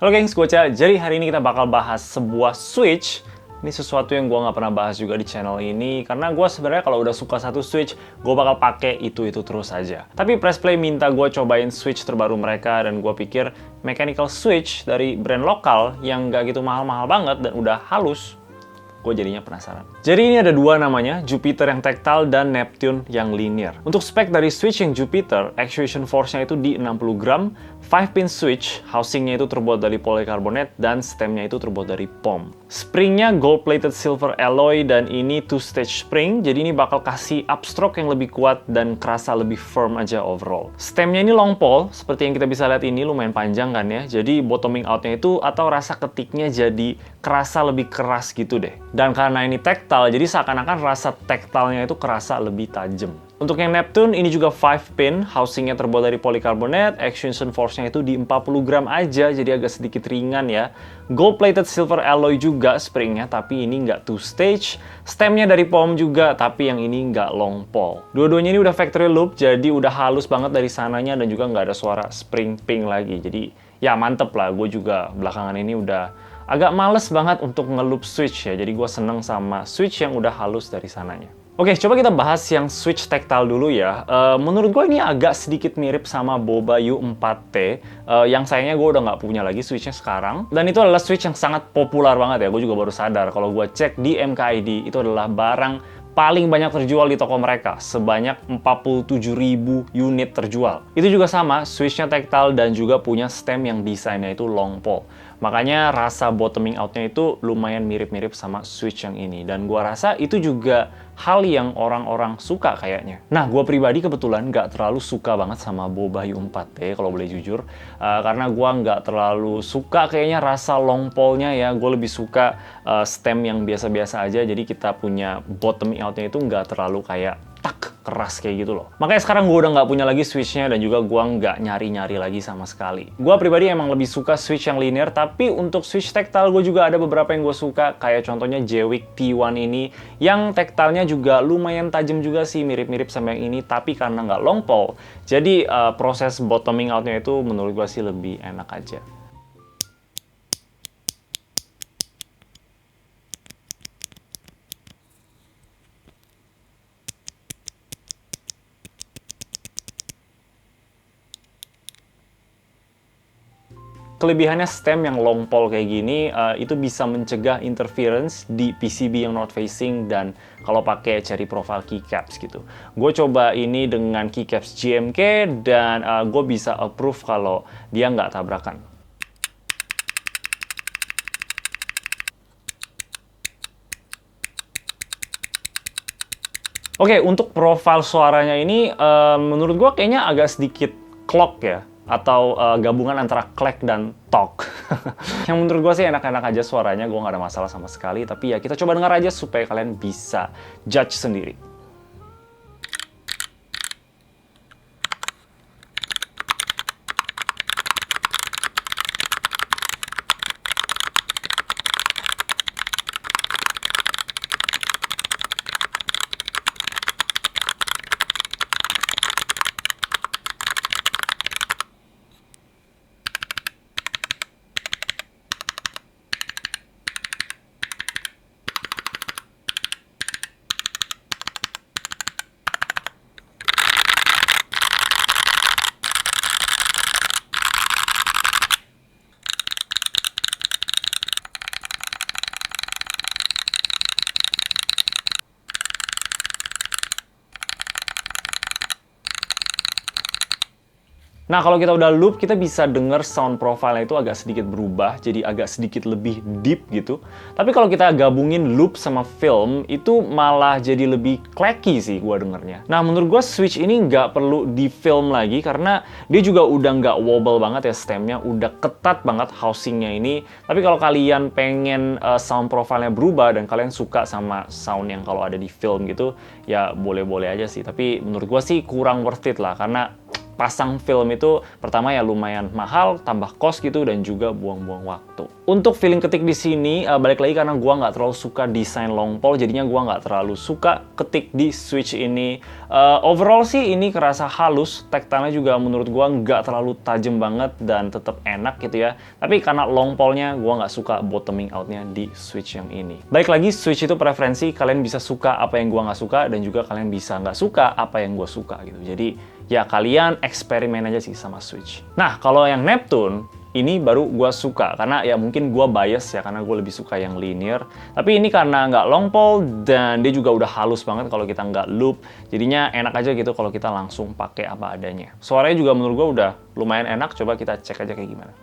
Halo gengs, gue Ca. Jadi hari ini kita bakal bahas sebuah switch. Ini sesuatu yang gue nggak pernah bahas juga di channel ini, karena gue sebenarnya kalau udah suka satu switch, gue bakal pakai itu terus aja. Tapi Press Play minta gue cobain switch terbaru mereka, dan gue pikir mechanical switch dari brand lokal yang nggak gitu mahal-mahal banget dan udah halus, gue jadinya penasaran. Jadi ini ada dua namanya, Jupiter yang tactile dan Neptune yang linear. Untuk spek dari switch yang Jupiter, actuation force-nya itu di 60 gram, 5-pin switch, housing-nya itu terbuat dari polycarbonate, dan stem-nya itu terbuat dari POM. Spring-nya gold-plated silver alloy, dan ini two-stage spring, jadi ini bakal kasih upstroke yang lebih kuat dan kerasa lebih firm aja overall. Stem-nya ini long pole, seperti yang kita bisa lihat ini lumayan panjang kan ya, jadi bottoming out-nya itu atau rasa ketiknya jadi kerasa lebih keras gitu deh. Dan karena ini tactile, jadi seakan-akan rasa tactile-nya itu kerasa lebih tajam. Untuk yang Neptune, ini juga 5-pin, housing-nya terbuat dari polycarbonate, actuation force-nya itu di 40 gram aja, jadi agak sedikit ringan ya. Gold-plated silver alloy juga spring-nya, tapi ini nggak two-stage. Stem-nya dari POM juga, tapi yang ini nggak long pole. Dua-duanya ini udah factory loop, jadi udah halus banget dari sananya, dan juga nggak ada suara spring ping lagi. Jadi ya mantep lah, gue juga belakangan ini udah agak males banget untuk nge-loop switch ya, jadi gue seneng sama switch yang udah halus dari sananya. Oke, coba kita bahas yang switch tactile dulu ya. Menurut gue ini agak sedikit mirip sama Boba U4T, yang sayangnya gue udah nggak punya lagi switchnya sekarang. Dan itu adalah switch yang sangat populer banget ya, gue juga baru sadar. Kalau gue cek di MKID, itu adalah barang paling banyak terjual di toko mereka, sebanyak 47.000 unit terjual. Itu juga sama, switchnya tactile dan juga punya stem yang desainnya itu long pole. Makanya rasa bottoming out-nya itu lumayan mirip-mirip sama switch yang ini. Dan gua rasa itu juga hal yang orang-orang suka kayaknya. Nah, gua pribadi kebetulan nggak terlalu suka banget sama Boba U4T, kalau boleh jujur. Karena gua nggak terlalu suka kayaknya rasa long pole-nya ya. Gue lebih suka stem yang biasa-biasa aja. Jadi kita punya bottoming out-nya itu nggak terlalu kayak tak keras kayak gitu loh. Makanya sekarang gue udah nggak punya lagi switchnya, dan juga gue nggak nyari-nyari lagi sama sekali. Gue pribadi emang lebih suka switch yang linear, tapi untuk switch tactile gue juga ada beberapa yang gue suka, kayak contohnya Jewick T1 ini, yang tactile-nya juga lumayan tajam juga sih, mirip-mirip sama yang ini, tapi karena nggak long pole, jadi proses bottoming out-nya itu menurut gue sih lebih enak aja. Kelebihannya stem yang long pole kayak gini, itu bisa mencegah interference di PCB yang north facing dan kalau pakai cherry profile keycaps gitu. Gue coba ini dengan keycaps GMK dan gue bisa approve kalau dia nggak tabrakan. Oke, untuk profile suaranya ini menurut gue kayaknya agak sedikit clock ya, atau gabungan antara clack dan talk. Yang menurut gue sih enak-enak aja suaranya, gue nggak ada masalah sama sekali. Tapi ya kita coba dengar aja supaya kalian bisa judge sendiri. Nah, kalau kita udah loop, kita bisa denger sound profile-nya itu agak sedikit berubah, jadi agak sedikit lebih deep gitu. Tapi kalau kita gabungin loop sama film, itu malah jadi lebih clacky sih gua dengernya. Nah, menurut gua switch ini nggak perlu di film lagi, karena dia juga udah nggak wobble banget ya stemnya, udah ketat banget housing-nya ini. Tapi kalau kalian pengen sound profile-nya berubah, dan kalian suka sama sound yang kalau ada di film gitu, ya boleh-boleh aja sih. Tapi menurut gua sih kurang worth it lah, karena pasang film itu pertama ya lumayan mahal, tambah kos gitu, dan juga buang-buang waktu. Untuk feeling ketik di sini, balik lagi karena gua nggak terlalu suka desain long pole, jadinya gua nggak terlalu suka ketik di Switch ini. Overall sih ini kerasa halus, tactile-nya juga menurut gua nggak terlalu tajam banget dan tetap enak gitu ya. Tapi karena long pole-nya, gua nggak suka bottoming out-nya di Switch yang ini. Baik lagi, Switch itu preferensi, kalian bisa suka apa yang gua nggak suka, dan juga kalian bisa nggak suka apa yang gua suka gitu. Jadi ya kalian eksperimen aja sih sama Switch. Nah, kalau yang Neptune, ini baru gue suka, karena ya mungkin gue bias ya, karena gue lebih suka yang linear. Tapi ini karena nggak long pole, dan dia juga udah halus banget kalau kita nggak loop. Jadinya enak aja gitu kalau kita langsung pakai apa adanya. Suaranya juga menurut gue udah lumayan enak, coba kita cek aja kayak gimana.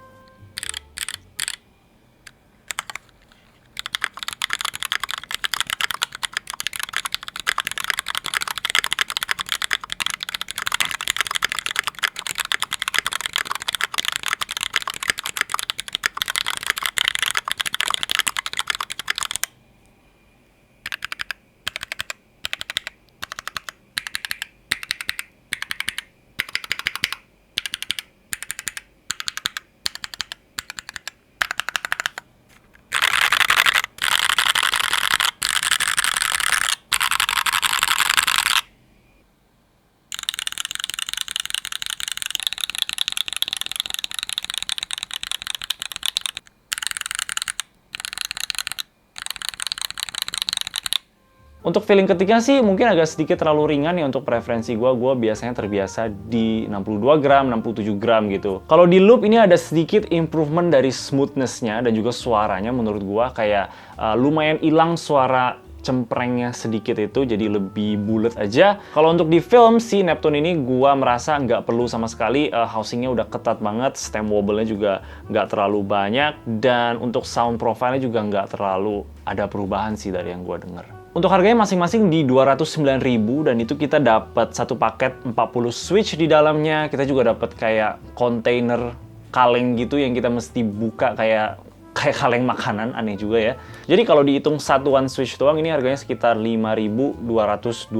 Untuk feeling ketiknya sih mungkin agak sedikit terlalu ringan ya untuk preferensi gue. Gue biasanya terbiasa di 62 gram, 67 gram gitu. Kalau di loop ini ada sedikit improvement dari smoothness-nya dan juga suaranya menurut gue kayak lumayan hilang suara cemprengnya sedikit itu, jadi lebih bulat aja. Kalau untuk di film si Neptune ini gua merasa nggak perlu sama sekali, housingnya udah ketat banget, stem wobble-nya juga nggak terlalu banyak, dan untuk sound profile-nya juga nggak terlalu ada perubahan sih dari yang gua denger. Untuk harganya masing-masing di 209.000, dan itu kita dapat satu paket 40 switch di dalamnya. Kita juga dapat kayak kontainer kaleng gitu yang kita mesti buka kayak kaleng makanan, aneh juga ya. Jadi kalau dihitung satuan switch doang ini harganya sekitar Rp5.225.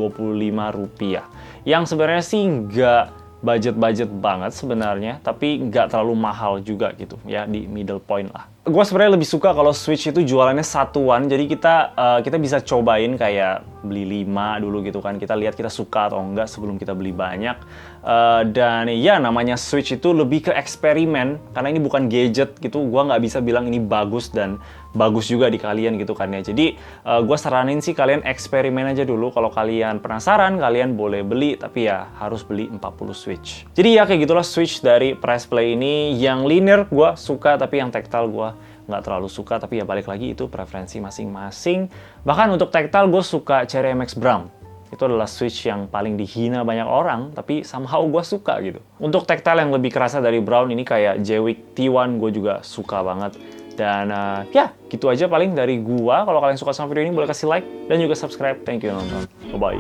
Yang sebenarnya sih nggak budget-budget banget sebenarnya, tapi nggak terlalu mahal juga gitu ya, di middle point lah. Gue sebenarnya lebih suka kalau Switch itu jualannya satuan, jadi kita bisa cobain kayak beli 5 dulu gitu kan, kita lihat kita suka atau enggak sebelum kita beli banyak. Dan ya namanya Switch itu lebih ke eksperimen, karena ini bukan gadget gitu, gue nggak bisa bilang ini bagus dan bagus juga di kalian gitu kan ya. Jadi gue saranin sih kalian eksperimen aja dulu. Kalau kalian penasaran, kalian boleh beli, tapi ya harus beli 40 Switch. Jadi ya kayak gitulah Switch dari Press Play ini. Yang linear gue suka, tapi yang tactile gue nggak terlalu suka. Tapi ya balik lagi itu preferensi masing-masing. Bahkan untuk tactile gue suka Cherry MX Brown. Itu adalah Switch yang paling dihina banyak orang, tapi somehow gue suka gitu. Untuk tactile yang lebih kerasa dari Brown ini kayak Jwick T1 gue juga suka banget. Dan ya gitu aja paling dari gua. Kalau kalian suka sama video ini boleh kasih like dan juga subscribe. Thank you nonton. Bye-bye.